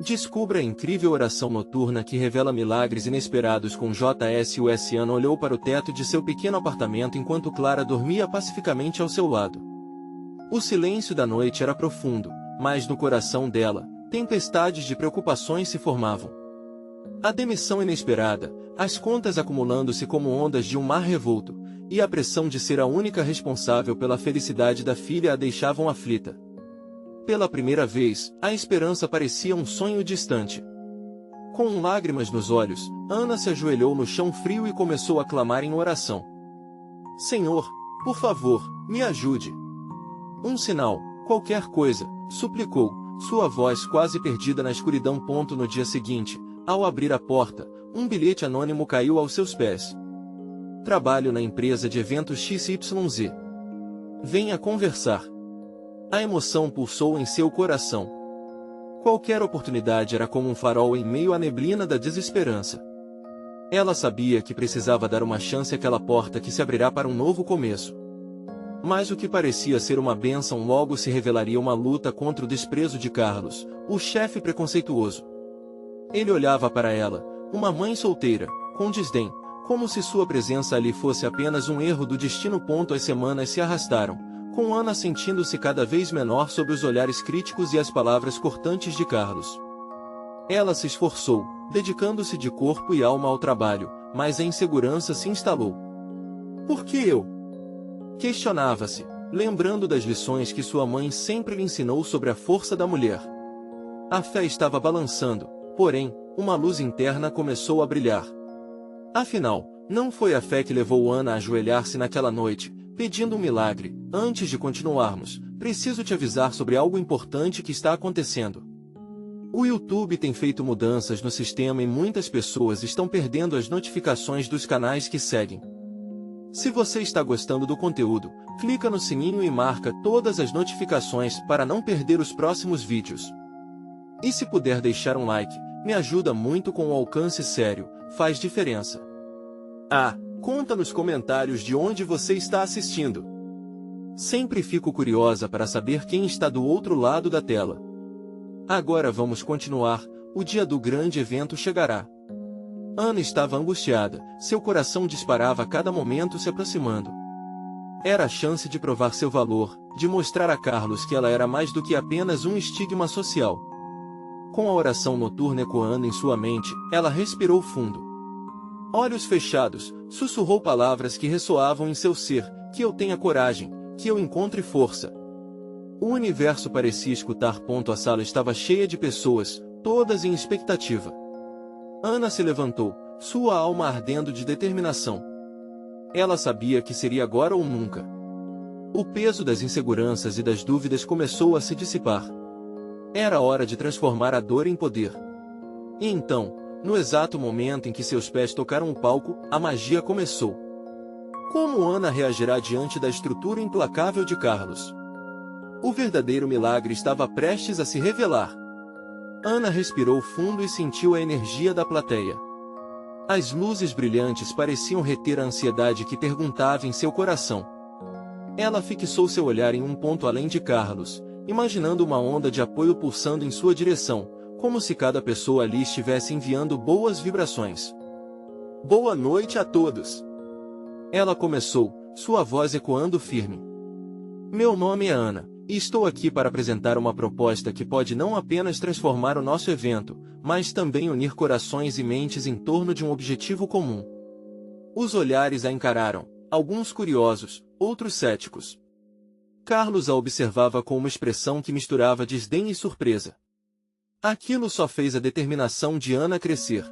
Descubra a incrível oração noturna que revela milagres inesperados com J.S. Ana olhou para o teto de seu pequeno apartamento enquanto Clara dormia pacificamente ao seu lado. O silêncio da noite era profundo, mas no coração dela, tempestades de preocupações se formavam. A demissão inesperada, as contas acumulando-se como ondas de um mar revolto, e a pressão de ser a única responsável pela felicidade da filha a deixavam aflita. Pela primeira vez, a esperança parecia um sonho distante. Com lágrimas nos olhos, Ana se ajoelhou no chão frio e começou a clamar em oração. Senhor, por favor, me ajude. Um sinal, qualquer coisa, suplicou, sua voz quase perdida na escuridão. No dia seguinte, ao abrir a porta, um bilhete anônimo caiu aos seus pés. Trabalho na empresa de eventos XYZ. Venha conversar. A emoção pulsou em seu coração. Qualquer oportunidade era como um farol em meio à neblina da desesperança. Ela sabia que precisava dar uma chance àquela porta que se abrirá para um novo começo. Mas o que parecia ser uma bênção logo se revelaria uma luta contra o desprezo de Carlos, o chefe preconceituoso. Ele olhava para ela, uma mãe solteira, com desdém, como se sua presença ali fosse apenas um erro do destino. As semanas se arrastaram, com Ana sentindo-se cada vez menor sob os olhares críticos e as palavras cortantes de Carlos. Ela se esforçou, dedicando-se de corpo e alma ao trabalho, mas a insegurança se instalou. Por que eu? Questionava-se, lembrando das lições que sua mãe sempre lhe ensinou sobre a força da mulher. A fé estava balançando, porém, uma luz interna começou a brilhar. Afinal, não foi a fé que levou Ana a ajoelhar-se naquela noite, pedindo um milagre. Antes de continuarmos, preciso te avisar sobre algo importante que está acontecendo. O YouTube tem feito mudanças no sistema e muitas pessoas estão perdendo as notificações dos canais que seguem. Se você está gostando do conteúdo, clica no sininho e marca todas as notificações para não perder os próximos vídeos. E se puder deixar um like, me ajuda muito com o alcance sério, faz diferença. Conta nos comentários de onde você está assistindo. Sempre fico curiosa para saber quem está do outro lado da tela. Agora vamos continuar, o dia do grande evento chegará. Ana estava angustiada, seu coração disparava a cada momento se aproximando. Era a chance de provar seu valor, de mostrar a Carlos que ela era mais do que apenas um estigma social. Com a oração noturna ecoando em sua mente, ela respirou fundo. Olhos fechados, sussurrou palavras que ressoavam em seu ser, que eu tenha coragem, que eu encontre força. O universo parecia escutar. A sala estava cheia de pessoas, todas em expectativa. Ana se levantou, sua alma ardendo de determinação. Ela sabia que seria agora ou nunca. O peso das inseguranças e das dúvidas começou a se dissipar. Era hora de transformar a dor em poder. E então, no exato momento em que seus pés tocaram o palco, a magia começou. Como Ana reagirá diante da estrutura implacável de Carlos? O verdadeiro milagre estava prestes a se revelar. Ana respirou fundo e sentiu a energia da plateia. As luzes brilhantes pareciam reter a ansiedade que perguntava em seu coração. Ela fixou seu olhar em um ponto além de Carlos, imaginando uma onda de apoio pulsando em sua direção, como se cada pessoa ali estivesse enviando boas vibrações. Boa noite a todos! Ela começou, sua voz ecoando firme. Meu nome é Ana, e estou aqui para apresentar uma proposta que pode não apenas transformar o nosso evento, mas também unir corações e mentes em torno de um objetivo comum. Os olhares a encararam, alguns curiosos, outros céticos. Carlos a observava com uma expressão que misturava desdém e surpresa. Aquilo só fez a determinação de Ana crescer.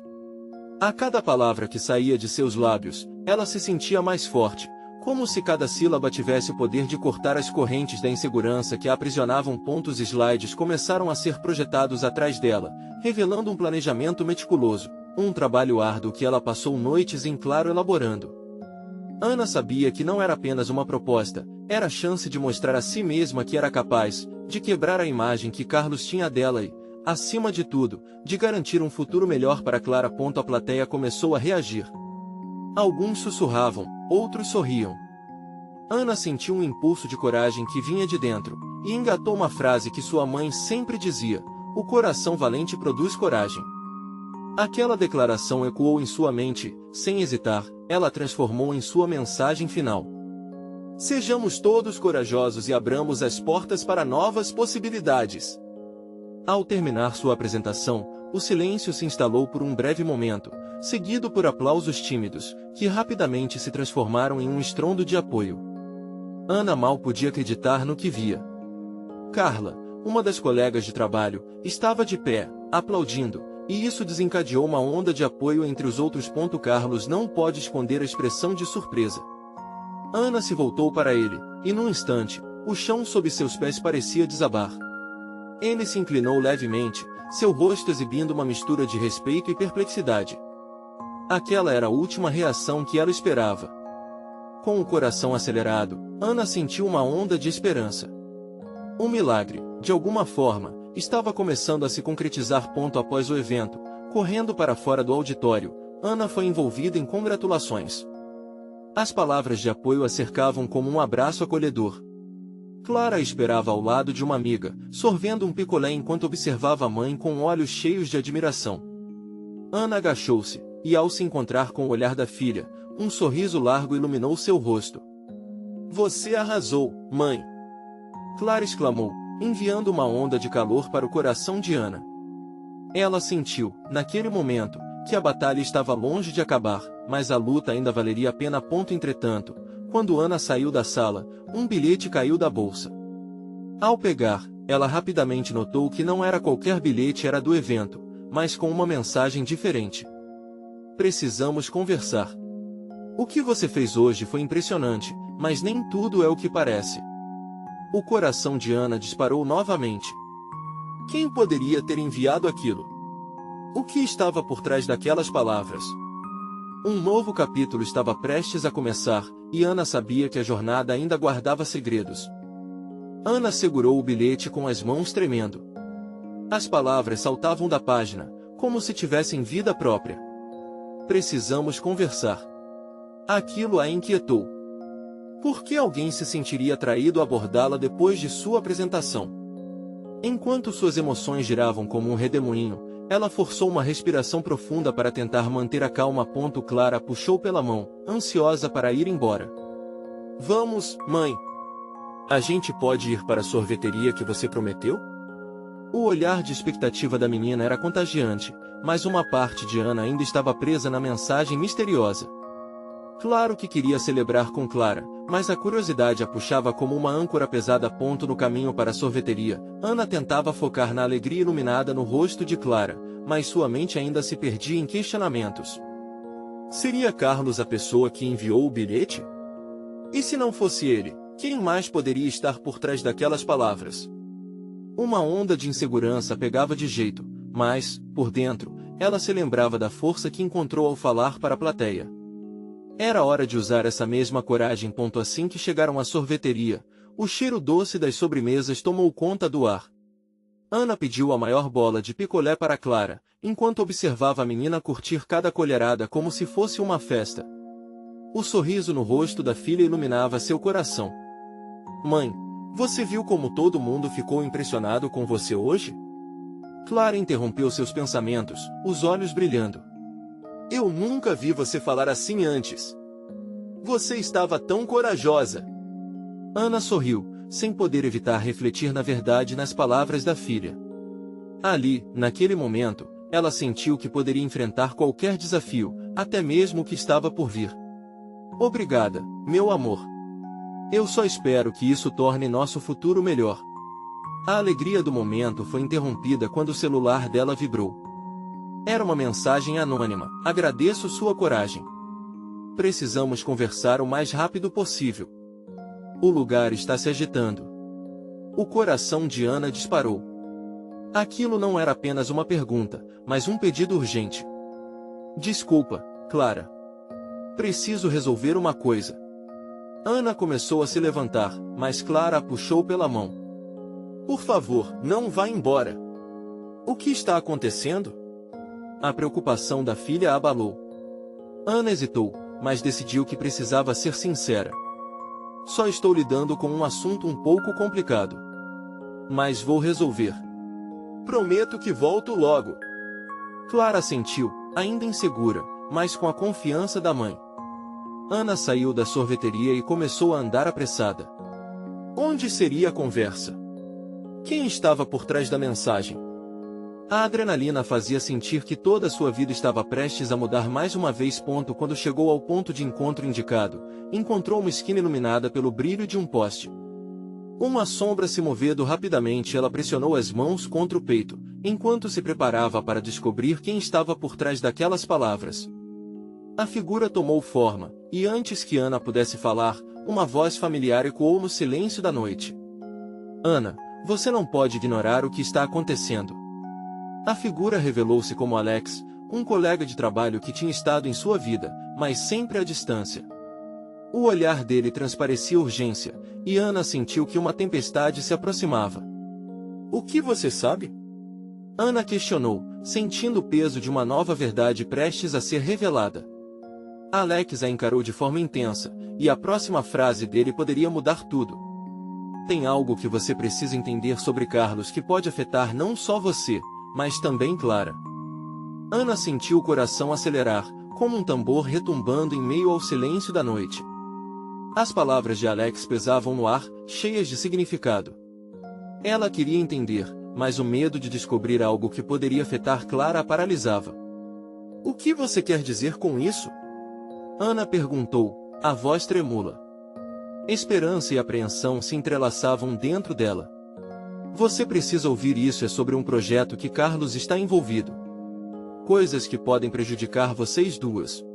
A cada palavra que saía de seus lábios, ela se sentia mais forte, como se cada sílaba tivesse o poder de cortar as correntes da insegurança que a aprisionavam. Os slides começaram a ser projetados atrás dela, revelando um planejamento meticuloso, um trabalho árduo que ela passou noites em claro elaborando. Ana sabia que não era apenas uma proposta, era a chance de mostrar a si mesma que era capaz, de quebrar a imagem que Carlos tinha dela e, acima de tudo, de garantir um futuro melhor para Clara. A plateia começou a reagir. Alguns sussurravam, outros sorriam. Ana sentiu um impulso de coragem que vinha de dentro, e engatou uma frase que sua mãe sempre dizia: O coração valente produz coragem. Aquela declaração ecoou em sua mente, sem hesitar, ela a transformou em sua mensagem final. Sejamos todos corajosos e abramos as portas para novas possibilidades. Ao terminar sua apresentação, o silêncio se instalou por um breve momento, seguido por aplausos tímidos, que rapidamente se transformaram em um estrondo de apoio. Ana mal podia acreditar no que via. Carla, uma das colegas de trabalho, estava de pé, aplaudindo, e isso desencadeou uma onda de apoio entre os outros. Carlos não pode esconder a expressão de surpresa. Ana se voltou para ele, e num instante, o chão sob seus pés parecia desabar. Ele se inclinou levemente, seu rosto exibindo uma mistura de respeito e perplexidade. Aquela era a última reação que ela esperava. Com o coração acelerado, Ana sentiu uma onda de esperança. Um milagre, de alguma forma, estava começando a se concretizar. Após o evento, correndo para fora do auditório, Ana foi envolvida em congratulações. As palavras de apoio a cercavam como um abraço acolhedor. Clara esperava ao lado de uma amiga, sorvendo um picolé enquanto observava a mãe com olhos cheios de admiração. Ana agachou-se, e ao se encontrar com o olhar da filha, um sorriso largo iluminou seu rosto. "Você arrasou, mãe!" Clara exclamou, enviando uma onda de calor para o coração de Ana. Ela sentiu, naquele momento, que a batalha estava longe de acabar, mas a luta ainda valeria a pena. Entretanto, quando Ana saiu da sala, um bilhete caiu da bolsa. Ao pegar, ela rapidamente notou que não era qualquer bilhete, era do evento, mas com uma mensagem diferente. "Precisamos conversar. O que você fez hoje foi impressionante, mas nem tudo é o que parece." O coração de Ana disparou novamente. Quem poderia ter enviado aquilo? O que estava por trás daquelas palavras? Um novo capítulo estava prestes a começar, e Ana sabia que a jornada ainda guardava segredos. Ana segurou o bilhete com as mãos tremendo. As palavras saltavam da página, como se tivessem vida própria. "Precisamos conversar." Aquilo a inquietou. Por que alguém se sentiria atraído a abordá-la depois de sua apresentação? Enquanto suas emoções giravam como um redemoinho, ela forçou uma respiração profunda para tentar manter a calma. Clara puxou pela mão, ansiosa para ir embora. "Vamos, mãe. A gente pode ir para a sorveteria que você prometeu?" O olhar de expectativa da menina era contagiante, mas uma parte de Ana ainda estava presa na mensagem misteriosa. Claro que queria celebrar com Clara, mas a curiosidade a puxava como uma âncora pesada. No caminho para a sorveteria, Ana tentava focar na alegria iluminada no rosto de Clara, mas sua mente ainda se perdia em questionamentos. Seria Carlos a pessoa que enviou o bilhete? E se não fosse ele, quem mais poderia estar por trás daquelas palavras? Uma onda de insegurança pegava de jeito, mas, por dentro, ela se lembrava da força que encontrou ao falar para a plateia. Era hora de usar essa mesma coragem. Assim que chegaram à sorveteria, o cheiro doce das sobremesas tomou conta do ar. Ana pediu a maior bola de picolé para Clara, enquanto observava a menina curtir cada colherada como se fosse uma festa. O sorriso no rosto da filha iluminava seu coração. "Mãe, você viu como todo mundo ficou impressionado com você hoje?" Clara interrompeu seus pensamentos, os olhos brilhando. "Eu nunca vi você falar assim antes. Você estava tão corajosa." Ana sorriu, sem poder evitar refletir na verdade nas palavras da filha. Ali, naquele momento, ela sentiu que poderia enfrentar qualquer desafio, até mesmo o que estava por vir. "Obrigada, meu amor. Eu só espero que isso torne nosso futuro melhor." A alegria do momento foi interrompida quando o celular dela vibrou. Era uma mensagem anônima: "Agradeço sua coragem. Precisamos conversar o mais rápido possível. O lugar está se agitando." O coração de Ana disparou. Aquilo não era apenas uma pergunta, mas um pedido urgente. "Desculpa, Clara. Preciso resolver uma coisa." Ana começou a se levantar, mas Clara a puxou pela mão. "Por favor, não vá embora." "O que está acontecendo?" A preocupação da filha a abalou. Ana hesitou, mas decidiu que precisava ser sincera. "Só estou lidando com um assunto um pouco complicado. Mas vou resolver." Prometo que volto logo. Clara assentiu, ainda insegura, mas com a confiança da mãe. Ana saiu da sorveteria e começou a andar apressada. Onde seria a conversa? Quem estava por trás da mensagem? A adrenalina fazia sentir que toda a sua vida estava prestes a mudar mais uma vez. Quando chegou ao ponto de encontro indicado, encontrou uma esquina iluminada pelo brilho de um poste. Uma sombra se movendo rapidamente, ela pressionou as mãos contra o peito, enquanto se preparava para descobrir quem estava por trás daquelas palavras. A figura tomou forma, e antes que Ana pudesse falar, uma voz familiar ecoou no silêncio da noite. Ana, você não pode ignorar o que está acontecendo. A figura revelou-se como Alex, um colega de trabalho que tinha estado em sua vida, mas sempre à distância. O olhar dele transparecia urgência, e Ana sentiu que uma tempestade se aproximava. O que você sabe? Ana questionou, sentindo o peso de uma nova verdade prestes a ser revelada. Alex a encarou de forma intensa, e a próxima frase dele poderia mudar tudo. Tem algo que você precisa entender sobre Carlos que pode afetar não só você, mas também Clara. Ana sentiu o coração acelerar, como um tambor retumbando em meio ao silêncio da noite. As palavras de Alex pesavam no ar, cheias de significado. Ela queria entender, mas o medo de descobrir algo que poderia afetar Clara a paralisava. O que você quer dizer com isso? Ana perguntou, a voz tremula. Esperança e apreensão se entrelaçavam dentro dela. Você precisa ouvir isso, é sobre um projeto que Carlos está envolvido. Coisas que podem prejudicar vocês duas.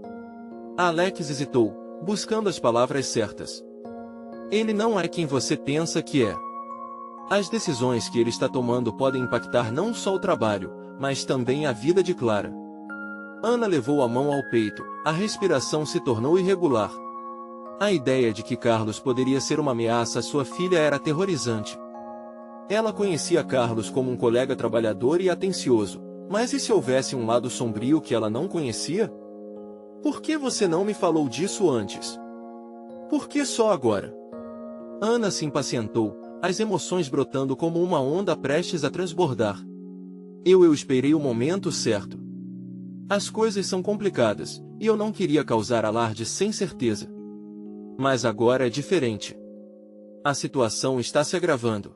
Alex hesitou, buscando as palavras certas. Ele não é quem você pensa que é. As decisões que ele está tomando podem impactar não só o trabalho, mas também a vida de Clara. Ana levou a mão ao peito, a respiração se tornou irregular. A ideia de que Carlos poderia ser uma ameaça à sua filha era aterrorizante. Ela conhecia Carlos como um colega trabalhador e atencioso, mas e se houvesse um lado sombrio que ela não conhecia? Por que você não me falou disso antes? Por que só agora? Ana se impacientou, as emoções brotando como uma onda prestes a transbordar. Eu esperei o momento certo. As coisas são complicadas, e eu não queria causar alarde sem certeza. Mas agora é diferente. A situação está se agravando.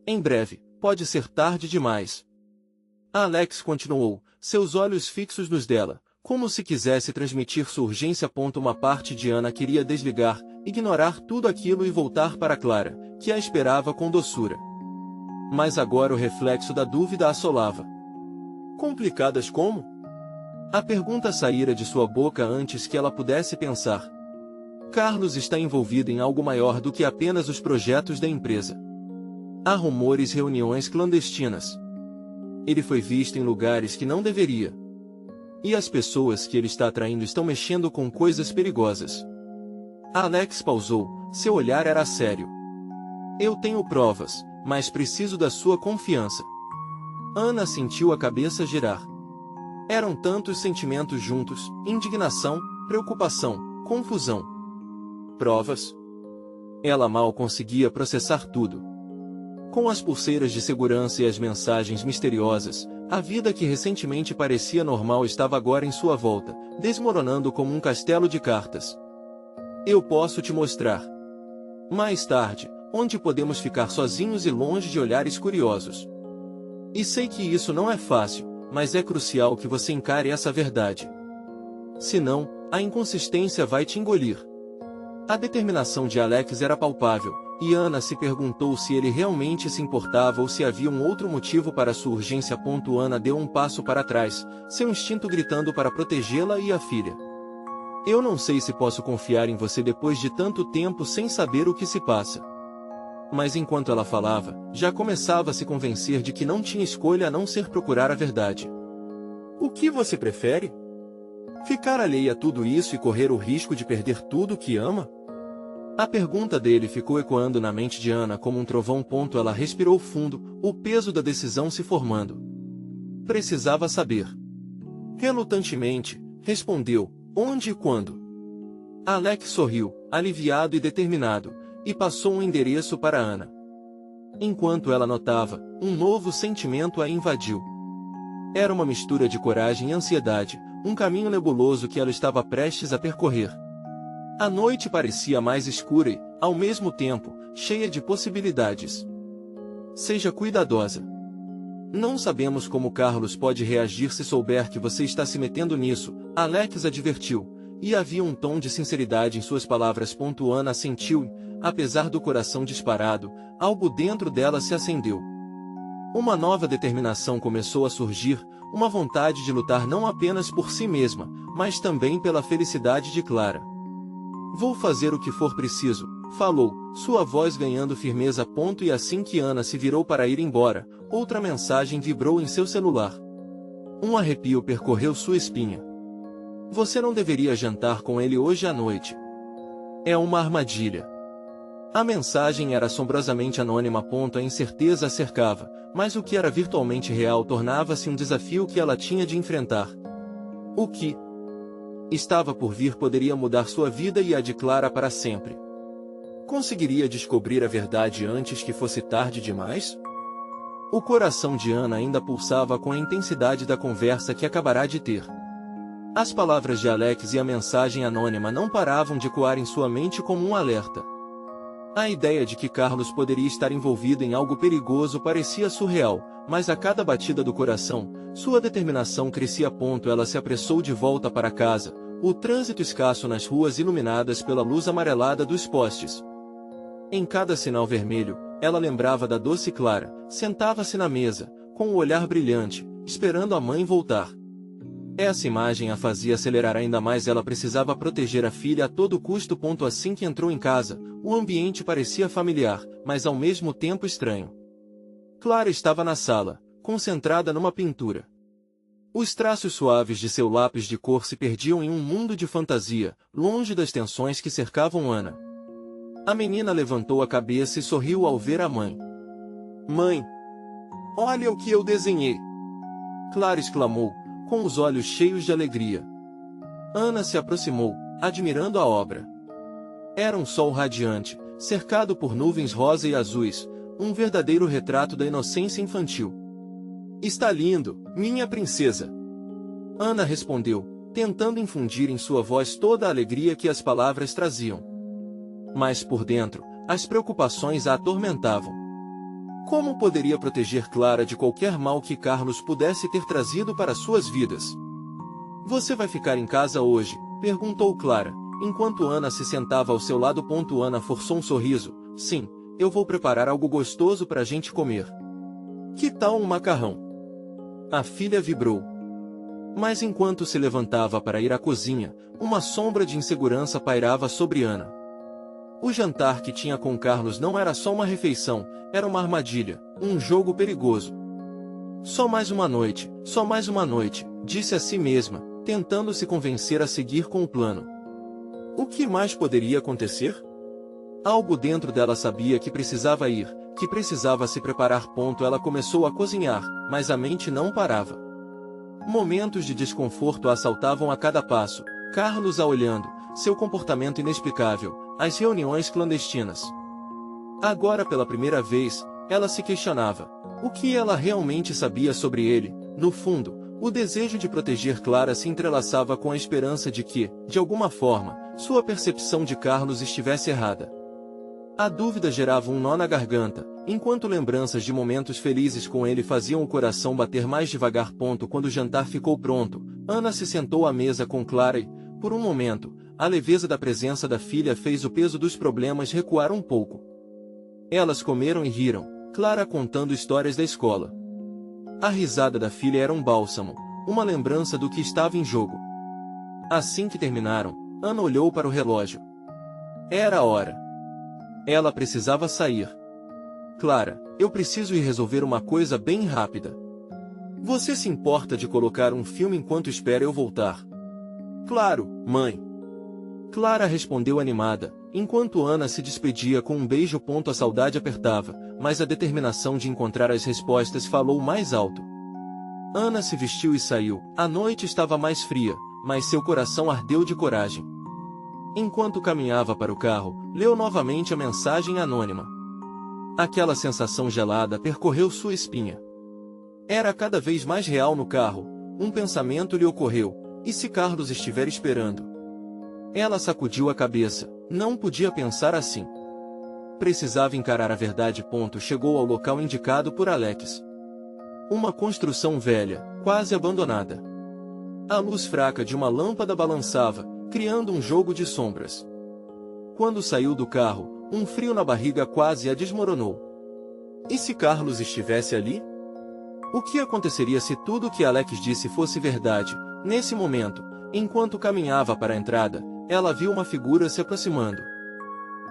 Em breve, pode ser tarde demais. Alex continuou, seus olhos fixos nos dela, como se quisesse transmitir sua urgência. Uma parte de Ana queria desligar, ignorar tudo aquilo e voltar para Clara, que a esperava com doçura. Mas agora o reflexo da dúvida a assolava. Complicadas como? A pergunta saíra de sua boca antes que ela pudesse pensar. Carlos está envolvido em algo maior do que apenas os projetos da empresa. Há rumores e reuniões clandestinas. Ele foi visto em lugares que não deveria. E as pessoas que ele está atraindo estão mexendo com coisas perigosas. Alex pausou, seu olhar era sério. Eu tenho provas, mas preciso da sua confiança. Ana sentiu a cabeça girar. Eram tantos sentimentos juntos, indignação, preocupação, confusão. Provas? Ela mal conseguia processar tudo. Com as pulseiras de segurança e as mensagens misteriosas, a vida que recentemente parecia normal estava agora em sua volta, desmoronando como um castelo de cartas. Eu posso te mostrar. Mais tarde, onde podemos ficar sozinhos e longe de olhares curiosos. E sei que isso não é fácil, mas é crucial que você encare essa verdade. Senão, a inconsistência vai te engolir. A determinação de Alex era palpável, e Ana se perguntou se ele realmente se importava ou se havia um outro motivo para sua urgência. Ana deu um passo para trás, seu instinto gritando para protegê-la e a filha. Eu não sei se posso confiar em você depois de tanto tempo sem saber o que se passa. Mas enquanto ela falava, já começava a se convencer de que não tinha escolha a não ser procurar a verdade. O que você prefere? Ficar alheia a tudo isso e correr o risco de perder tudo o que ama? A pergunta dele ficou ecoando na mente de Ana como um trovão. Ela respirou fundo, o peso da decisão se formando. Precisava saber. Relutantemente, respondeu, onde e quando? Alex sorriu, aliviado e determinado, e passou um endereço para Ana. Enquanto ela notava, um novo sentimento a invadiu. Era uma mistura de coragem e ansiedade, um caminho nebuloso que ela estava prestes a percorrer. A noite parecia mais escura e, ao mesmo tempo, cheia de possibilidades. Seja cuidadosa. Não sabemos como Carlos pode reagir se souber que você está se metendo nisso, Alex advertiu, e havia um tom de sinceridade em suas palavras. Ana sentiu e, apesar do coração disparado, algo dentro dela se acendeu. Uma nova determinação começou a surgir, uma vontade de lutar não apenas por si mesma, mas também pela felicidade de Clara. Vou fazer o que for preciso, falou, sua voz ganhando firmeza. E assim que Ana se virou para ir embora, outra mensagem vibrou em seu celular. Um arrepio percorreu sua espinha. Você não deveria jantar com ele hoje à noite. É uma armadilha. A mensagem era assombrosamente anônima. A incerteza a cercava, mas o que era virtualmente real tornava-se um desafio que ela tinha de enfrentar. O que estava por vir poderia mudar sua vida e a de Clara para sempre. Conseguiria descobrir a verdade antes que fosse tarde demais? O coração de Ana ainda pulsava com a intensidade da conversa que acabará de ter. As palavras de Alex e a mensagem anônima não paravam de ecoar em sua mente como um alerta. A ideia de que Carlos poderia estar envolvido em algo perigoso parecia surreal, mas a cada batida do coração, sua determinação crescia. Ela se apressou de volta para casa, o trânsito escasso nas ruas iluminadas pela luz amarelada dos postes. Em cada sinal vermelho, ela lembrava da doce Clara, sentava-se na mesa, com o olhar brilhante, esperando a mãe voltar. Essa imagem a fazia acelerar ainda mais. Ela precisava proteger a filha a todo custo. Assim que entrou em casa, o ambiente parecia familiar, mas ao mesmo tempo estranho. Clara estava na sala, concentrada numa pintura. Os traços suaves de seu lápis de cor se perdiam em um mundo de fantasia, longe das tensões que cercavam Ana. A menina levantou a cabeça e sorriu ao ver a mãe. Mãe! Olha o que eu desenhei! Clara exclamou, com os olhos cheios de alegria. Ana se aproximou, admirando a obra. Era um sol radiante, cercado por nuvens rosa e azuis, um verdadeiro retrato da inocência infantil. Está lindo, minha princesa! Ana respondeu, tentando infundir em sua voz toda a alegria que as palavras traziam. Mas por dentro, as preocupações a atormentavam. Como poderia proteger Clara de qualquer mal que Carlos pudesse ter trazido para suas vidas? Você vai ficar em casa hoje? Perguntou Clara, enquanto Ana se sentava ao seu lado. Ana forçou um sorriso. Sim, eu vou preparar algo gostoso para a gente comer. Que tal um macarrão? A filha vibrou. Mas enquanto se levantava para ir à cozinha, uma sombra de insegurança pairava sobre Ana. O jantar que tinha com Carlos não era só uma refeição, era uma armadilha, um jogo perigoso. Só mais uma noite, disse a si mesma, tentando se convencer a seguir com o plano. O que mais poderia acontecer? Algo dentro dela sabia que precisava ir, que precisava se preparar. Ela começou a cozinhar, mas a mente não parava. Momentos de desconforto a assaltavam a cada passo, Carlos a olhando, seu comportamento inexplicável, as reuniões clandestinas. Agora pela primeira vez, ela se questionava. O que ela realmente sabia sobre ele? No fundo, o desejo de proteger Clara se entrelaçava com a esperança de que, de alguma forma, sua percepção de Carlos estivesse errada. A dúvida gerava um nó na garganta, enquanto lembranças de momentos felizes com ele faziam o coração bater mais devagar. Quando o jantar ficou pronto, Ana se sentou à mesa com Clara e, por um momento, a leveza da presença da filha fez o peso dos problemas recuar um pouco. Elas comeram e riram, Clara contando histórias da escola. A risada da filha era um bálsamo, uma lembrança do que estava em jogo. Assim que terminaram, Ana olhou para o relógio. Era a hora. Ela precisava sair. Clara, eu preciso ir resolver uma coisa bem rápida. Você se importa de colocar um filme enquanto espera eu voltar? Claro, mãe. Clara respondeu animada, enquanto Ana se despedia com um beijo. A saudade apertava, mas a determinação de encontrar as respostas falou mais alto. Ana se vestiu e saiu. A noite estava mais fria, mas seu coração ardeu de coragem. Enquanto caminhava para o carro, leu novamente a mensagem anônima. Aquela sensação gelada percorreu sua espinha. Era cada vez mais real no carro. Um pensamento lhe ocorreu: e se Carlos estiver esperando? Ela sacudiu a cabeça. Não podia pensar assim. Precisava encarar a verdade. Chegou ao local indicado por Alex. Uma construção velha, quase abandonada. A luz fraca de uma lâmpada balançava, criando um jogo de sombras. Quando saiu do carro, um frio na barriga quase a desmoronou. E se Carlos estivesse ali? O que aconteceria se tudo o que Alex disse fosse verdade? Nesse momento, enquanto caminhava para a entrada, ela viu uma figura se aproximando.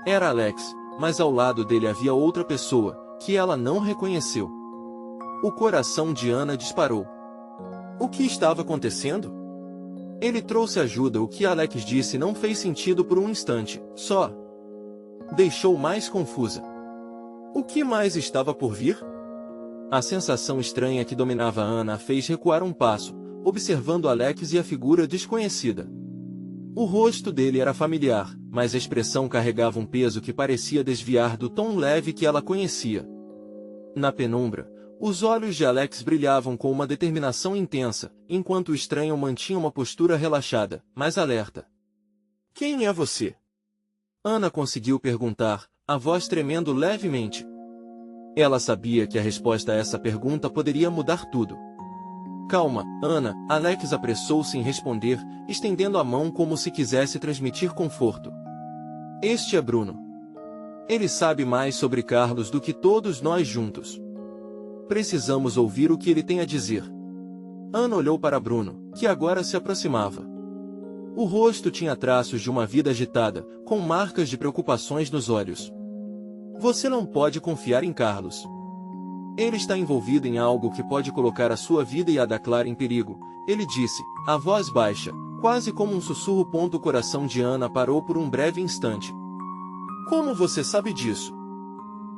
Era Alex, mas ao lado dele havia outra pessoa, que ela não reconheceu. O coração de Ana disparou. O que estava acontecendo? Ele trouxe ajuda. O que Alex disse não fez sentido por um instante, só deixou mais confusa. O que mais estava por vir? A sensação estranha que dominava Ana a fez recuar um passo, observando Alex e a figura desconhecida. O rosto dele era familiar, mas a expressão carregava um peso que parecia desviar do tom leve que ela conhecia. Na penumbra, os olhos de Alex brilhavam com uma determinação intensa, enquanto o estranho mantinha uma postura relaxada, mas alerta. Quem é você? Ana conseguiu perguntar, a voz tremendo levemente. Ela sabia que a resposta a essa pergunta poderia mudar tudo. Calma, Ana, Alex apressou-se em responder, estendendo a mão como se quisesse transmitir conforto. Este é Bruno. Ele sabe mais sobre Carlos do que todos nós juntos. Precisamos ouvir o que ele tem a dizer. Ana olhou para Bruno, que agora se aproximava. O rosto tinha traços de uma vida agitada, com marcas de preocupações nos olhos. Você não pode confiar em Carlos. Ele está envolvido em algo que pode colocar a sua vida e a da Clara em perigo, ele disse, a voz baixa, quase como um sussurro. O coração de Ana parou por um breve instante. Como você sabe disso?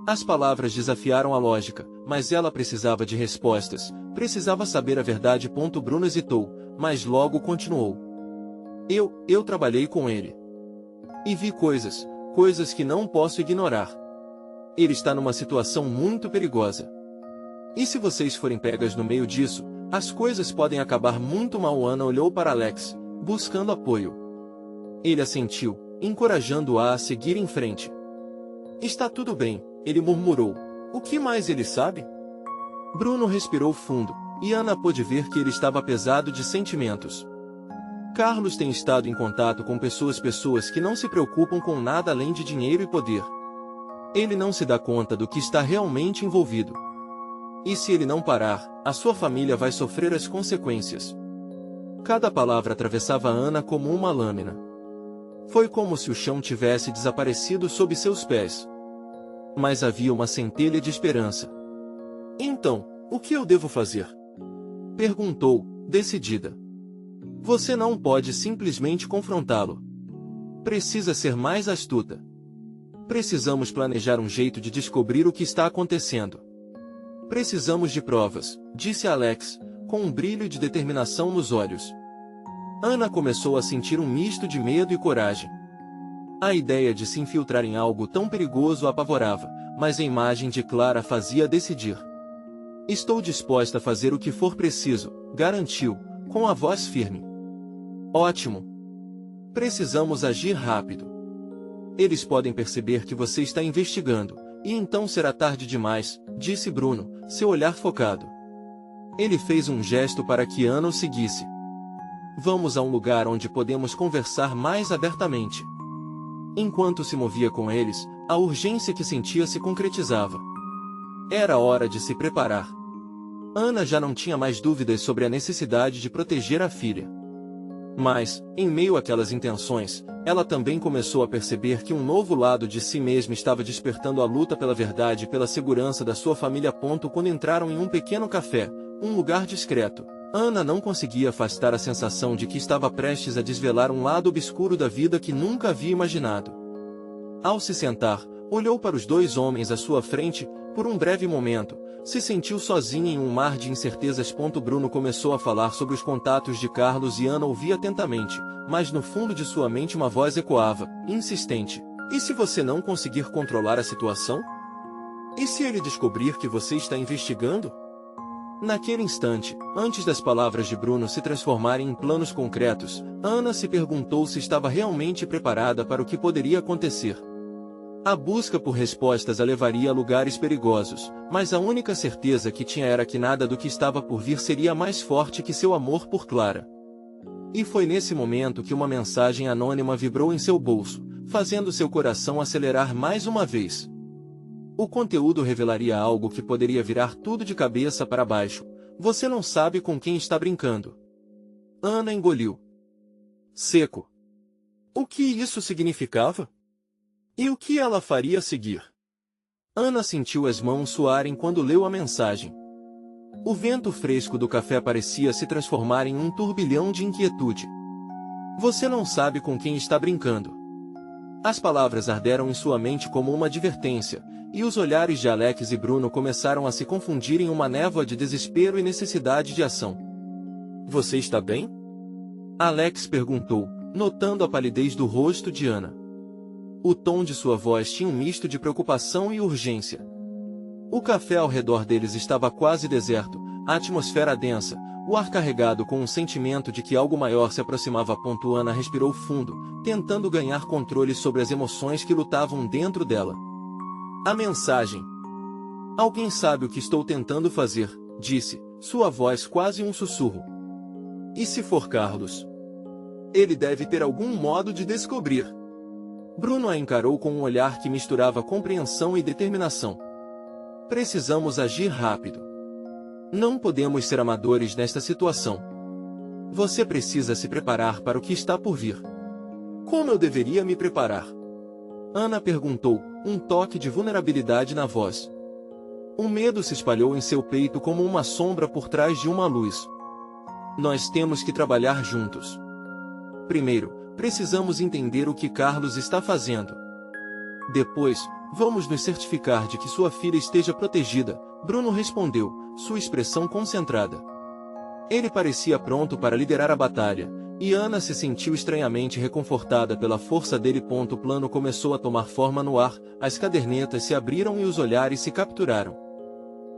As palavras desafiaram a lógica, mas ela precisava de respostas, precisava saber a verdade. Bruno hesitou, mas logo continuou. Eu trabalhei com ele. E vi coisas que não posso ignorar. Ele está numa situação muito perigosa. E se vocês forem pegas no meio disso, as coisas podem acabar muito mal. Ana olhou para Alex, buscando apoio. Ele assentiu, encorajando-a a seguir em frente. Está tudo bem, ele murmurou. O que mais ele sabe? Bruno respirou fundo, e Ana pôde ver que ele estava pesado de sentimentos. Carlos tem estado em contato com pessoas que não se preocupam com nada além de dinheiro e poder. Ele não se dá conta do que está realmente envolvido. E se ele não parar, a sua família vai sofrer as consequências. Cada palavra atravessava Ana como uma lâmina. Foi como se o chão tivesse desaparecido sob seus pés. Mas havia uma centelha de esperança. Então, o que eu devo fazer? Perguntou, decidida. Você não pode simplesmente confrontá-lo. Precisa ser mais astuta. Precisamos planejar um jeito de descobrir o que está acontecendo. Precisamos de provas, disse Alex, com um brilho de determinação nos olhos. Ana começou a sentir um misto de medo e coragem. A ideia de se infiltrar em algo tão perigoso a apavorava, mas a imagem de Clara fazia decidir. Estou disposta a fazer o que for preciso, garantiu, com a voz firme. Ótimo. Precisamos agir rápido. Eles podem perceber que você está investigando, e então será tarde demais, disse Bruno, seu olhar focado. Ele fez um gesto para que Ana o seguisse. Vamos a um lugar onde podemos conversar mais abertamente. Enquanto se movia com eles, a urgência que sentia se concretizava. Era hora de se preparar. Ana já não tinha mais dúvidas sobre a necessidade de proteger a filha. Mas, em meio àquelas intenções, ela também começou a perceber que um novo lado de si mesma estava despertando a luta pela verdade e pela segurança da sua família. Quando entraram em um pequeno café, um lugar discreto, Ana não conseguia afastar a sensação de que estava prestes a desvelar um lado obscuro da vida que nunca havia imaginado. Ao se sentar, olhou para os dois homens à sua frente, por um breve momento, se sentiu sozinha em um mar de incertezas. Bruno começou a falar sobre os contatos de Carlos e Ana ouvia atentamente, mas no fundo de sua mente uma voz ecoava, insistente. E se você não conseguir controlar a situação? E se ele descobrir que você está investigando? Naquele instante, antes das palavras de Bruno se transformarem em planos concretos, Ana se perguntou se estava realmente preparada para o que poderia acontecer. A busca por respostas a levaria a lugares perigosos, mas a única certeza que tinha era que nada do que estava por vir seria mais forte que seu amor por Clara. E foi nesse momento que uma mensagem anônima vibrou em seu bolso, fazendo seu coração acelerar mais uma vez. O conteúdo revelaria algo que poderia virar tudo de cabeça para baixo. Você não sabe com quem está brincando. Ana engoliu. Seco. O que isso significava? E o que ela faria a seguir? Ana sentiu as mãos suarem quando leu a mensagem. O vento fresco do café parecia se transformar em um turbilhão de inquietude. Você não sabe com quem está brincando. As palavras arderam em sua mente como uma advertência, e os olhares de Alex e Bruno começaram a se confundir em uma névoa de desespero e necessidade de ação. Você está bem? Alex perguntou, notando a palidez do rosto de Ana. O tom de sua voz tinha um misto de preocupação e urgência. O café ao redor deles estava quase deserto, a atmosfera densa, o ar carregado com um sentimento de que algo maior se aproximava. Ana respirou fundo, tentando ganhar controle sobre as emoções que lutavam dentro dela. A mensagem. Alguém sabe o que estou tentando fazer, disse, sua voz quase um sussurro. E se for Carlos? Ele deve ter algum modo de descobrir. Bruno a encarou com um olhar que misturava compreensão e determinação. Precisamos agir rápido. Não podemos ser amadores nesta situação. Você precisa se preparar para o que está por vir. Como eu deveria me preparar? Ana perguntou, um toque de vulnerabilidade na voz. Um medo se espalhou em seu peito como uma sombra por trás de uma luz. Nós temos que trabalhar juntos. Primeiro, precisamos entender o que Carlos está fazendo. Depois, vamos nos certificar de que sua filha esteja protegida, Bruno respondeu, sua expressão concentrada. Ele parecia pronto para liderar a batalha, e Ana se sentiu estranhamente reconfortada pela força dele. O plano começou a tomar forma no ar, as cadernetas se abriram e os olhares se capturaram.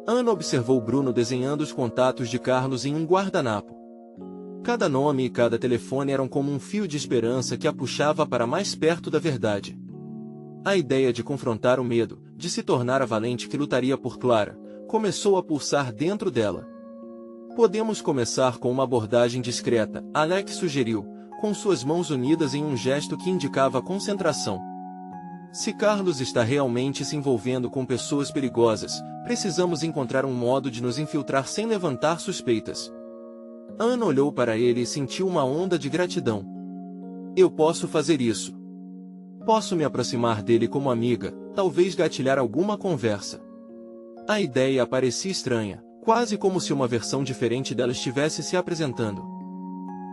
Ana observou Bruno desenhando os contatos de Carlos em um guardanapo. Cada nome e cada telefone eram como um fio de esperança que a puxava para mais perto da verdade. A ideia de confrontar o medo, de se tornar a valente que lutaria por Clara, começou a pulsar dentro dela. Podemos começar com uma abordagem discreta, Alex sugeriu, com suas mãos unidas em um gesto que indicava concentração. Se Carlos está realmente se envolvendo com pessoas perigosas, precisamos encontrar um modo de nos infiltrar sem levantar suspeitas. Ana olhou para ele e sentiu uma onda de gratidão. Eu posso fazer isso. Posso me aproximar dele como amiga, talvez gatilhar alguma conversa. A ideia parecia estranha, quase como se uma versão diferente dela estivesse se apresentando.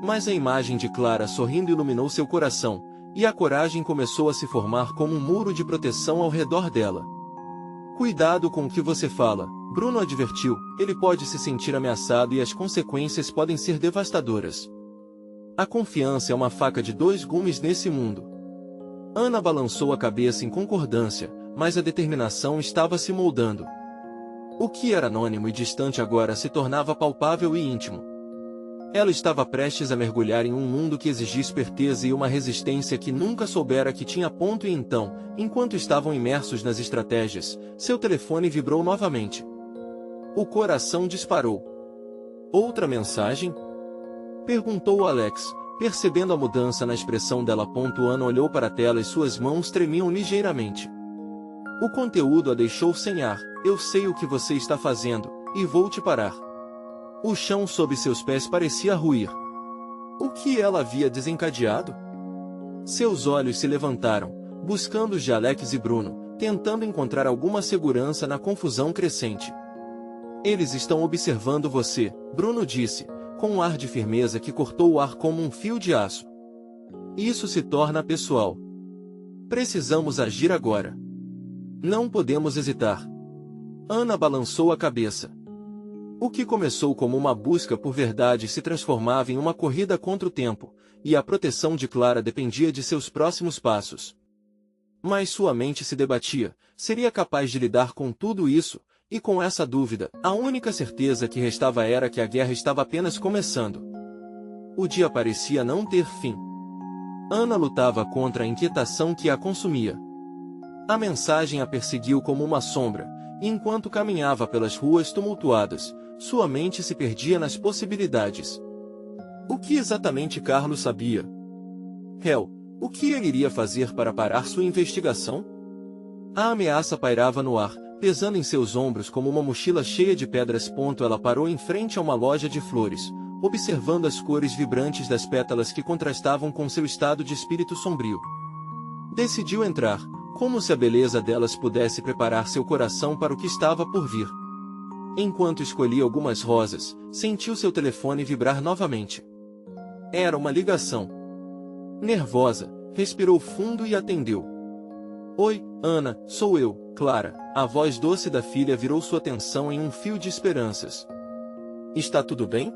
Mas a imagem de Clara sorrindo iluminou seu coração, e a coragem começou a se formar como um muro de proteção ao redor dela. Cuidado com o que você fala, Bruno advertiu, ele pode se sentir ameaçado e as consequências podem ser devastadoras. A confiança é uma faca de dois gumes nesse mundo. Ana balançou a cabeça em concordância, mas a determinação estava se moldando. O que era anônimo e distante agora se tornava palpável e íntimo. Ela estava prestes a mergulhar em um mundo que exigia esperteza e uma resistência que nunca soubera que tinha. E então, enquanto estavam imersos nas estratégias, seu telefone vibrou novamente. O coração disparou. Outra mensagem? Perguntou Alex, percebendo a mudança na expressão dela. Ana olhou para a tela e suas mãos tremiam ligeiramente. O conteúdo a deixou sem ar. Eu sei o que você está fazendo, e vou te parar. O chão sob seus pés parecia ruir. O que ela havia desencadeado? Seus olhos se levantaram, buscando os de Alex e Bruno, tentando encontrar alguma segurança na confusão crescente. Eles estão observando você, Bruno disse, com um ar de firmeza que cortou o ar como um fio de aço. Isso se torna pessoal. Precisamos agir agora. Não podemos hesitar. Ana balançou a cabeça. O que começou como uma busca por verdade se transformava em uma corrida contra o tempo, e a proteção de Clara dependia de seus próximos passos. Mas sua mente se debatia, seria capaz de lidar com tudo isso? E com essa dúvida, a única certeza que restava era que a guerra estava apenas começando. O dia parecia não ter fim. Ana lutava contra a inquietação que a consumia. A mensagem a perseguiu como uma sombra, e enquanto caminhava pelas ruas tumultuadas, sua mente se perdia nas possibilidades. O que exatamente Carlos sabia? Hell, o que ele iria fazer para parar sua investigação? A ameaça pairava no ar, pesando em seus ombros como uma mochila cheia de pedras. Ela parou em frente a uma loja de flores, observando as cores vibrantes das pétalas que contrastavam com seu estado de espírito sombrio. Decidiu entrar, como se a beleza delas pudesse preparar seu coração para o que estava por vir. Enquanto escolhia algumas rosas, sentiu seu telefone vibrar novamente. Era uma ligação. Nervosa, respirou fundo e atendeu. Oi, Ana, sou eu, Clara. A voz doce da filha virou sua atenção em um fio de esperanças. Está tudo bem?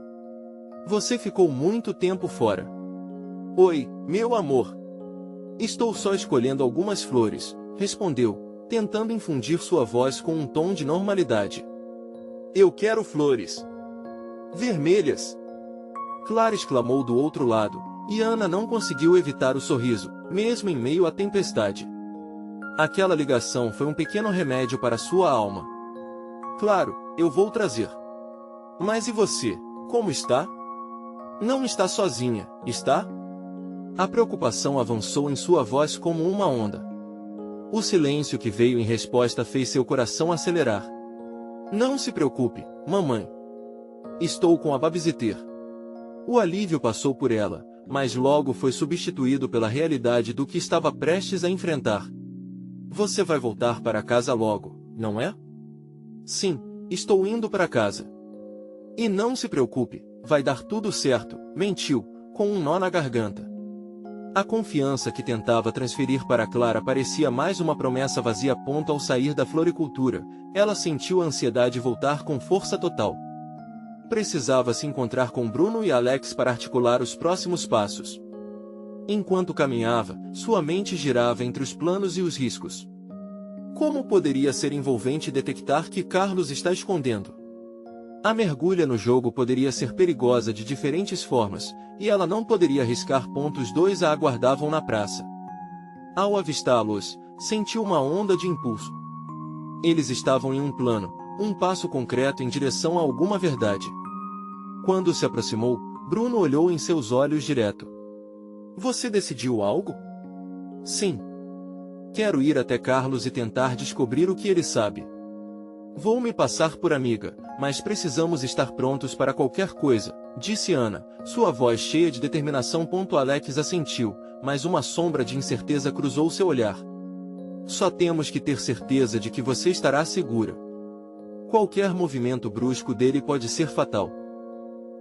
Você ficou muito tempo fora. Oi, meu amor. Estou só escolhendo algumas flores, respondeu, tentando infundir sua voz com um tom de normalidade. Eu quero flores. Vermelhas. Clara exclamou do outro lado, e Ana não conseguiu evitar o sorriso, mesmo em meio à tempestade. Aquela ligação foi um pequeno remédio para sua alma. Claro, eu vou trazer. Mas e você, como está? Não está sozinha, está? A preocupação avançou em sua voz como uma onda. O silêncio que veio em resposta fez seu coração acelerar. Não se preocupe, mamãe. Estou com a babysitter. O alívio passou por ela, mas logo foi substituído pela realidade do que estava prestes a enfrentar. Você vai voltar para casa logo, não é? Sim, estou indo para casa. E não se preocupe, vai dar tudo certo, mentiu, com um nó na garganta. A confiança que tentava transferir para Clara parecia mais uma promessa vazia. Ao sair da floricultura, ela sentiu a ansiedade voltar com força total. Precisava se encontrar com Bruno e Alex para articular os próximos passos. Enquanto caminhava, sua mente girava entre os planos e os riscos. Como poderia ser envolvente detectar que Carlos está escondendo? A mergulha no jogo poderia ser perigosa de diferentes formas, e ela não poderia arriscar. Os dois a aguardavam na praça. Ao avistá-los, sentiu uma onda de impulso. Eles estavam em um plano, um passo concreto em direção a alguma verdade. Quando se aproximou, Bruno olhou em seus olhos direto. Você decidiu algo? Sim. Quero ir até Carlos e tentar descobrir o que ele sabe. Vou me passar por amiga, mas precisamos estar prontos para qualquer coisa, disse Ana, sua voz cheia de determinação. Alex assentiu, mas uma sombra de incerteza cruzou seu olhar. Só temos que ter certeza de que você estará segura. Qualquer movimento brusco dele pode ser fatal.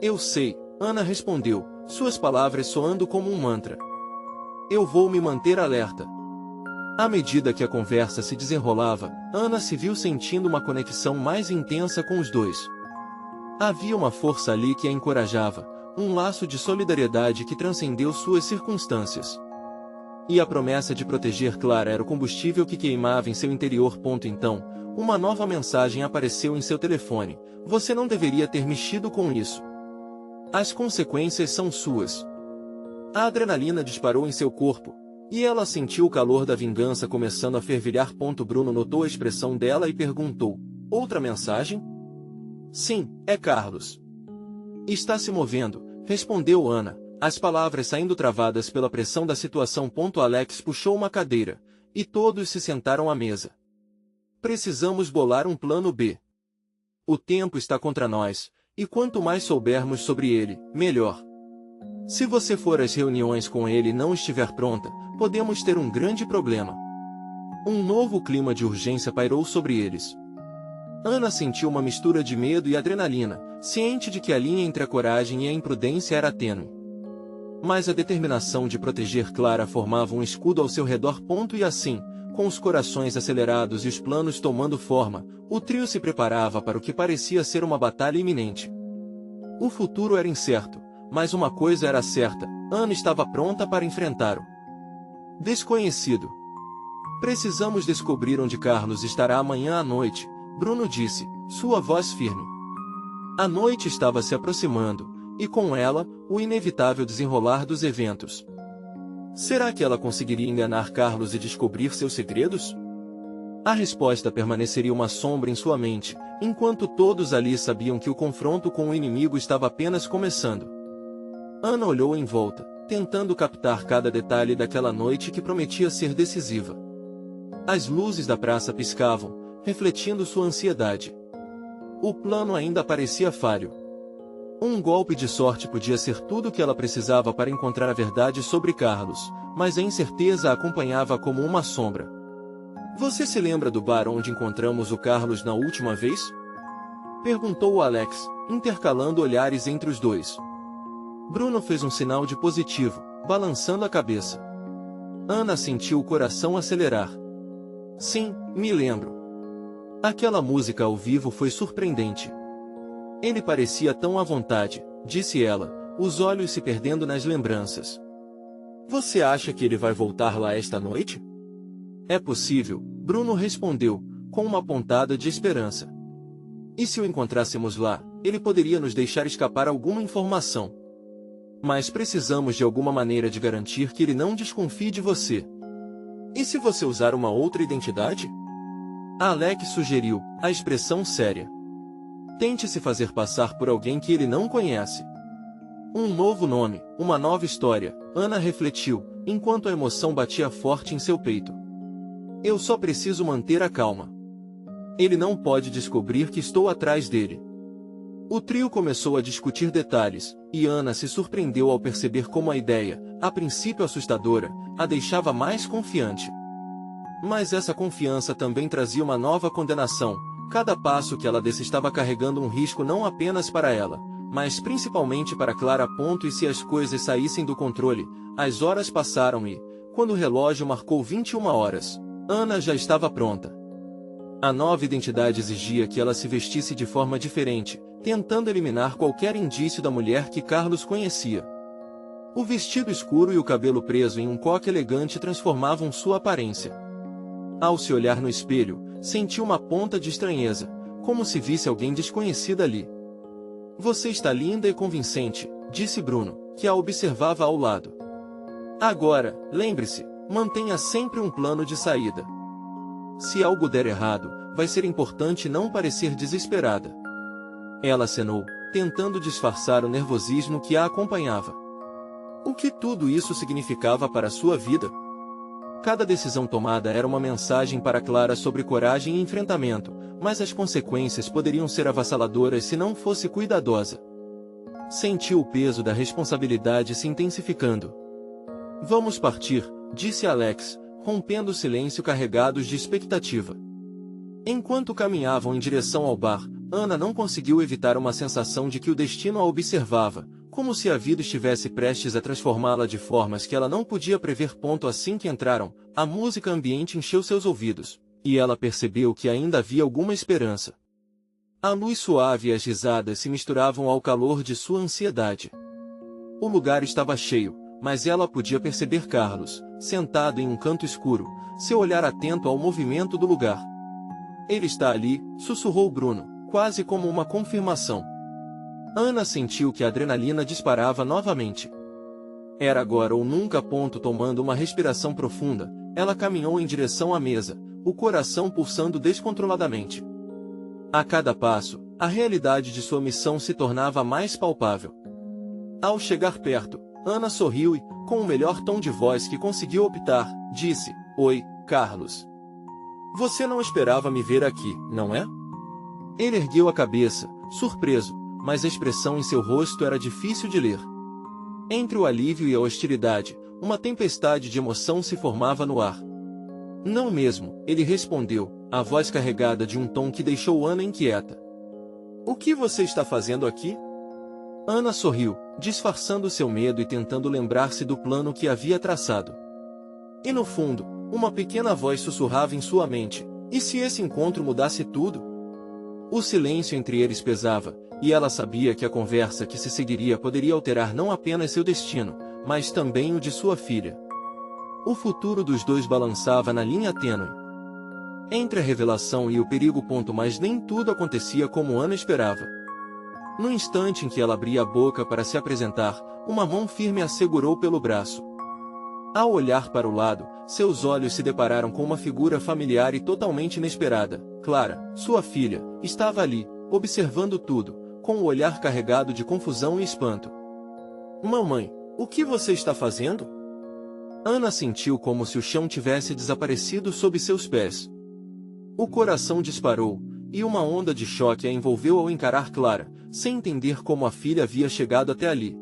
Eu sei, Ana respondeu, suas palavras soando como um mantra. Eu vou me manter alerta. À medida que a conversa se desenrolava, Ana se viu sentindo uma conexão mais intensa com os dois. Havia uma força ali que a encorajava, um laço de solidariedade que transcendeu suas circunstâncias. E a promessa de proteger Clara era o combustível que queimava em seu interior. Então, uma nova mensagem apareceu em seu telefone. Você não deveria ter mexido com isso. As consequências são suas. A adrenalina disparou em seu corpo, e ela sentiu o calor da vingança começando a fervilhar. Bruno notou a expressão dela e perguntou, outra mensagem? Sim, é Carlos. Está se movendo, respondeu Ana, as palavras saindo travadas pela pressão da situação. Alex puxou uma cadeira, e todos se sentaram à mesa. Precisamos bolar um plano B. O tempo está contra nós, e quanto mais soubermos sobre ele, melhor. Se você for às reuniões com ele e não estiver pronta, podemos ter um grande problema. Um novo clima de urgência pairou sobre eles. Ana sentiu uma mistura de medo e adrenalina, ciente de que a linha entre a coragem e a imprudência era tênue. Mas a determinação de proteger Clara formava um escudo ao seu redor. E assim, com os corações acelerados e os planos tomando forma, o trio se preparava para o que parecia ser uma batalha iminente. O futuro era incerto, mas uma coisa era certa, Ana estava pronta para enfrentar o desconhecido. Precisamos descobrir onde Carlos estará amanhã à noite, Bruno disse, sua voz firme. A noite estava se aproximando, e com ela, o inevitável desenrolar dos eventos. Será que ela conseguiria enganar Carlos e descobrir seus segredos? A resposta permaneceria uma sombra em sua mente, enquanto todos ali sabiam que o confronto com o inimigo estava apenas começando. Ana olhou em volta, tentando captar cada detalhe daquela noite que prometia ser decisiva. As luzes da praça piscavam, refletindo sua ansiedade. O plano ainda parecia falho. Um golpe de sorte podia ser tudo o que ela precisava para encontrar a verdade sobre Carlos, mas a incerteza a acompanhava como uma sombra. Você se lembra do bar onde encontramos o Carlos na última vez? Perguntou Alex, intercalando olhares entre os dois. Bruno fez um sinal de positivo, balançando a cabeça. Ana sentiu o coração acelerar. Sim, me lembro. Aquela música ao vivo foi surpreendente. Ele parecia tão à vontade, disse ela, os olhos se perdendo nas lembranças. Você acha que ele vai voltar lá esta noite? É possível, Bruno respondeu, com uma pontada de esperança. E se o encontrássemos lá, ele poderia nos deixar escapar alguma informação. Mas precisamos de alguma maneira de garantir que ele não desconfie de você. E se você usar uma outra identidade? Alex sugeriu, a expressão séria. Tente se fazer passar por alguém que ele não conhece. Um novo nome, uma nova história, Ana refletiu, enquanto a emoção batia forte em seu peito. Eu só preciso manter a calma. Ele não pode descobrir que estou atrás dele. O trio começou a discutir detalhes, e Ana se surpreendeu ao perceber como a ideia, a princípio assustadora, a deixava mais confiante. Mas essa confiança também trazia uma nova condenação. Cada passo que ela desse estava carregando um risco não apenas para ela, mas principalmente para Clara. E se as coisas saíssem do controle, as horas passaram e, quando o relógio marcou 21 horas, Ana já estava pronta. A nova identidade exigia que ela se vestisse de forma diferente, tentando eliminar qualquer indício da mulher que Carlos conhecia. O vestido escuro e o cabelo preso em um coque elegante transformavam sua aparência. Ao se olhar no espelho, sentiu uma ponta de estranheza, como se visse alguém desconhecido ali. Você está linda e convincente, disse Bruno, que a observava ao lado. Agora, lembre-se, mantenha sempre um plano de saída. Se algo der errado, vai ser importante não parecer desesperada. Ela acenou, tentando disfarçar o nervosismo que a acompanhava. O que tudo isso significava para sua vida? Cada decisão tomada era uma mensagem para Clara sobre coragem e enfrentamento, mas as consequências poderiam ser avassaladoras se não fosse cuidadosa. Sentiu o peso da responsabilidade se intensificando. Vamos partir, disse Alex, rompendo o silêncio carregados de expectativa. Enquanto caminhavam em direção ao bar, Ana não conseguiu evitar uma sensação de que o destino a observava, como se a vida estivesse prestes a transformá-la de formas que ela não podia prever. Assim que entraram, a música ambiente encheu seus ouvidos, e ela percebeu que ainda havia alguma esperança. A luz suave e as risadas se misturavam ao calor de sua ansiedade. O lugar estava cheio, mas ela podia perceber Carlos, sentado em um canto escuro, seu olhar atento ao movimento do lugar. Ele está ali, sussurrou Bruno, quase como uma confirmação. Ana sentiu que a adrenalina disparava novamente. Era agora ou nunca. Tomando uma respiração profunda, ela caminhou em direção à mesa, o coração pulsando descontroladamente. A cada passo, a realidade de sua missão se tornava mais palpável. Ao chegar perto, Ana sorriu e, com o melhor tom de voz que conseguiu optar, disse, Oi, Carlos. Você não esperava me ver aqui, não é? Ele ergueu a cabeça, surpreso, mas a expressão em seu rosto era difícil de ler. Entre o alívio e a hostilidade, uma tempestade de emoção se formava no ar. Não mesmo, ele respondeu, a voz carregada de um tom que deixou Ana inquieta. O que você está fazendo aqui? Ana sorriu, disfarçando seu medo e tentando lembrar-se do plano que havia traçado. E no fundo, uma pequena voz sussurrava em sua mente, e se esse encontro mudasse tudo? O silêncio entre eles pesava, e ela sabia que a conversa que se seguiria poderia alterar não apenas seu destino, mas também o de sua filha. O futuro dos dois balançava na linha tênue entre a revelação e o perigo. Mas nem tudo acontecia como Ana esperava. No instante em que ela abria a boca para se apresentar, uma mão firme a segurou pelo braço. Ao olhar para o lado, seus olhos se depararam com uma figura familiar e totalmente inesperada. Clara, sua filha, estava ali, observando tudo, com o olhar carregado de confusão e espanto. Mamãe, o que você está fazendo? Ana sentiu como se o chão tivesse desaparecido sob seus pés. O coração disparou, e uma onda de choque a envolveu ao encarar Clara, sem entender como a filha havia chegado até ali.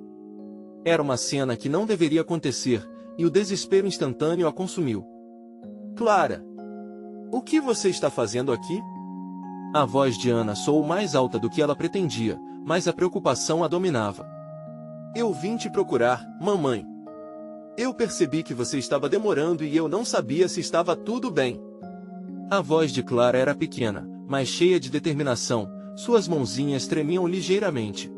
Era uma cena que não deveria acontecer, e o desespero instantâneo a consumiu. Clara! O que você está fazendo aqui? A voz de Ana soou mais alta do que ela pretendia, mas a preocupação a dominava. Eu vim te procurar, mamãe. Eu percebi que você estava demorando e eu não sabia se estava tudo bem. A voz de Clara era pequena, mas cheia de determinação, suas mãozinhas tremiam ligeiramente.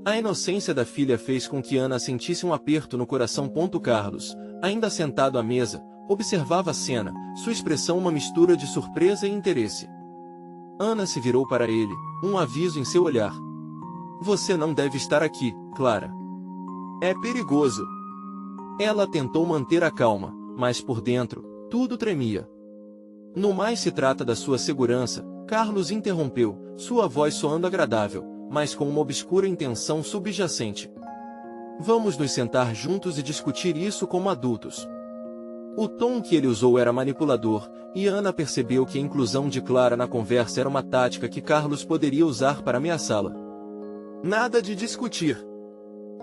A inocência da filha fez com que Ana sentisse um aperto no coração. Carlos, ainda sentado à mesa, observava a cena, sua expressão uma mistura de surpresa e interesse. Ana se virou para ele, um aviso em seu olhar. Você não deve estar aqui, Clara. É perigoso. Ela tentou manter a calma, mas por dentro, tudo tremia. No mais se trata da sua segurança, Carlos interrompeu, sua voz soando agradável, mas com uma obscura intenção subjacente. Vamos nos sentar juntos e discutir isso como adultos. O tom que ele usou era manipulador, e Ana percebeu que a inclusão de Clara na conversa era uma tática que Carlos poderia usar para ameaçá-la. Nada de discutir.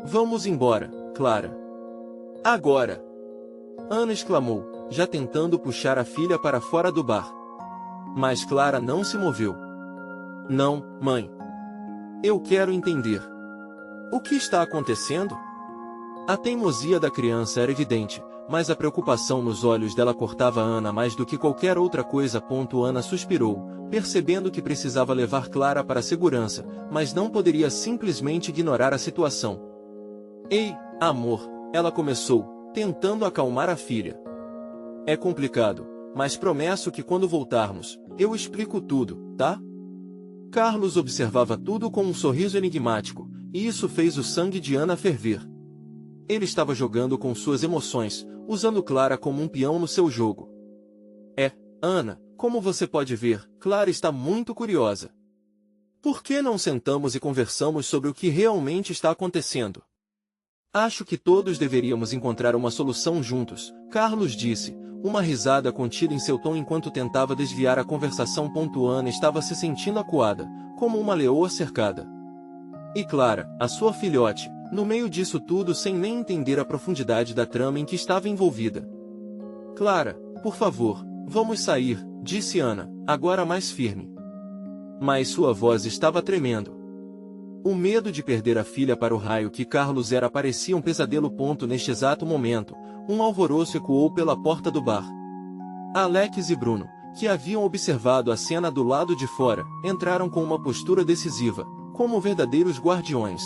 Vamos embora, Clara. Agora! Ana exclamou, já tentando puxar a filha para fora do bar. Mas Clara não se moveu. Não, mãe. Eu quero entender. O que está acontecendo? A teimosia da criança era evidente, mas a preocupação nos olhos dela cortava Ana mais do que qualquer outra coisa. Ana suspirou, percebendo que precisava levar Clara para a segurança, mas não poderia simplesmente ignorar a situação. Ei, amor, ela começou, tentando acalmar a filha. É complicado, mas prometo que quando voltarmos, eu explico tudo, tá? Carlos observava tudo com um sorriso enigmático, e isso fez o sangue de Ana ferver. Ele estava jogando com suas emoções, usando Clara como um peão no seu jogo. Ana, como você pode ver, Clara está muito curiosa. Por que não sentamos e conversamos sobre o que realmente está acontecendo? Acho que todos deveríamos encontrar uma solução juntos, Carlos disse, uma risada contida em seu tom enquanto tentava desviar a conversação. Ana estava se sentindo acuada, como uma leoa cercada. E Clara, a sua filhote, no meio disso tudo sem nem entender a profundidade da trama em que estava envolvida. Clara, por favor, vamos sair, disse Ana, agora mais firme. Mas sua voz estava tremendo. O medo de perder a filha para o raio que Carlos era parecia um pesadelo. Neste exato momento, um alvoroço ecoou pela porta do bar. Alex e Bruno, que haviam observado a cena do lado de fora, entraram com uma postura decisiva, como verdadeiros guardiões.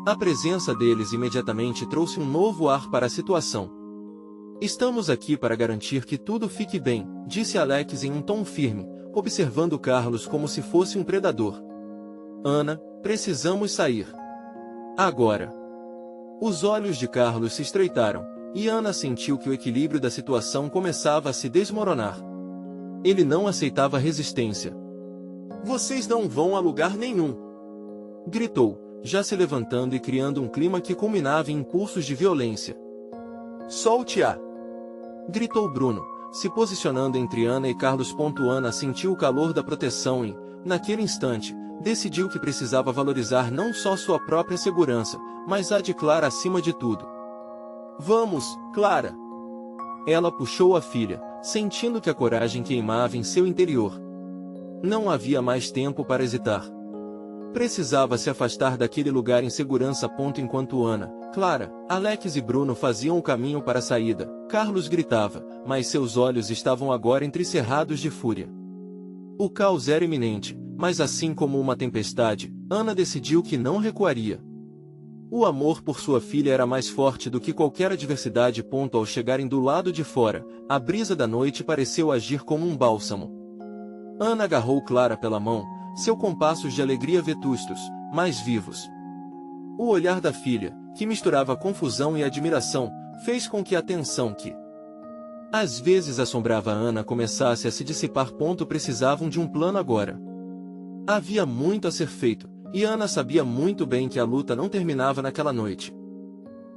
A presença deles imediatamente trouxe um novo ar para a situação. Estamos aqui para garantir que tudo fique bem, disse Alex em um tom firme, observando Carlos como se fosse um predador. Ana, precisamos sair. Agora. Os olhos de Carlos se estreitaram, e Ana sentiu que o equilíbrio da situação começava a se desmoronar. Ele não aceitava resistência. Vocês não vão a lugar nenhum! Gritou, já se levantando e criando um clima que culminava em impulsos de violência. Solte-a! Gritou Bruno, se posicionando entre Ana e Carlos. Ana sentiu o calor da proteção e, naquele instante, decidiu que precisava valorizar não só sua própria segurança, mas a de Clara acima de tudo. Vamos, Clara! Ela puxou a filha, sentindo que a coragem queimava em seu interior. Não havia mais tempo para hesitar. Precisava se afastar daquele lugar em segurança. Enquanto Ana, Clara, Alex e Bruno faziam o caminho para a saída, Carlos gritava, mas seus olhos estavam agora entrecerrados de fúria. O caos era iminente, mas assim como uma tempestade, Ana decidiu que não recuaria. O amor por sua filha era mais forte do que qualquer adversidade. Ao chegarem do lado de fora, a brisa da noite pareceu agir como um bálsamo. Ana agarrou Clara pela mão, seus compassos de alegria vetustos, mais vivos. O olhar da filha, que misturava confusão e admiração, fez com que a tensão que às vezes assombrava Ana começasse a se dissipar. Precisavam de um plano agora. Havia muito a ser feito, e Ana sabia muito bem que a luta não terminava naquela noite.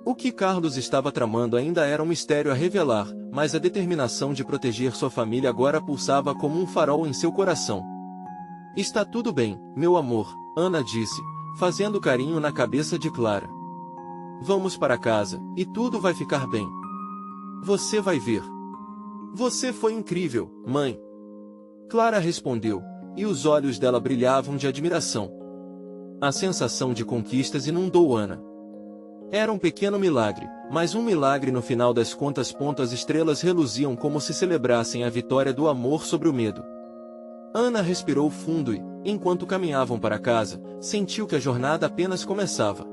O que Carlos estava tramando ainda era um mistério a revelar, mas a determinação de proteger sua família agora pulsava como um farol em seu coração. Está tudo bem, meu amor, Ana disse, fazendo carinho na cabeça de Clara. Vamos para casa, e tudo vai ficar bem. Você vai ver. Você foi incrível, mãe. Clara respondeu, e os olhos dela brilhavam de admiração. A sensação de conquistas inundou Ana. Era um pequeno milagre, mas um milagre no final das contas. As estrelas reluziam como se celebrassem a vitória do amor sobre o medo. Ana respirou fundo e, enquanto caminhavam para casa, sentiu que a jornada apenas começava.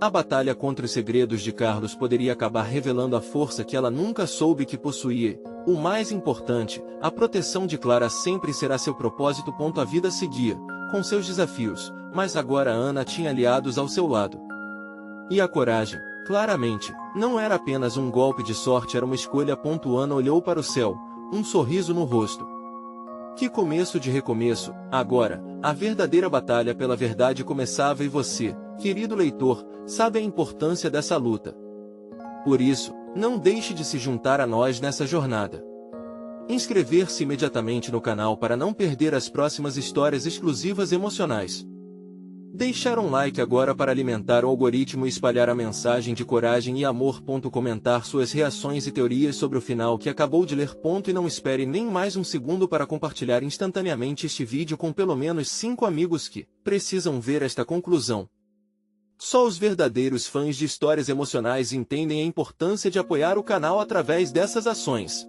A batalha contra os segredos de Carlos poderia acabar revelando a força que ela nunca soube que possuía. O mais importante, a proteção de Clara sempre será seu propósito. A vida seguia, com seus desafios, mas agora Ana tinha aliados ao seu lado. E a coragem, claramente, não era apenas um golpe de sorte, era uma escolha. Ana olhou para o céu, um sorriso no rosto. Que começo de recomeço, agora, a verdadeira batalha pela verdade começava e você, querido leitor, sabe a importância dessa luta. Por isso, não deixe de se juntar a nós nessa jornada. Inscrever-se imediatamente no canal para não perder as próximas histórias exclusivas emocionais. Deixar um like agora para alimentar o algoritmo e espalhar a mensagem de coragem e amor. Comentar suas reações e teorias sobre o final que acabou de ler. E não espere nem mais um segundo para compartilhar instantaneamente este vídeo com pelo menos 5 amigos que precisam ver esta conclusão. Só os verdadeiros fãs de histórias emocionais entendem a importância de apoiar o canal através dessas ações.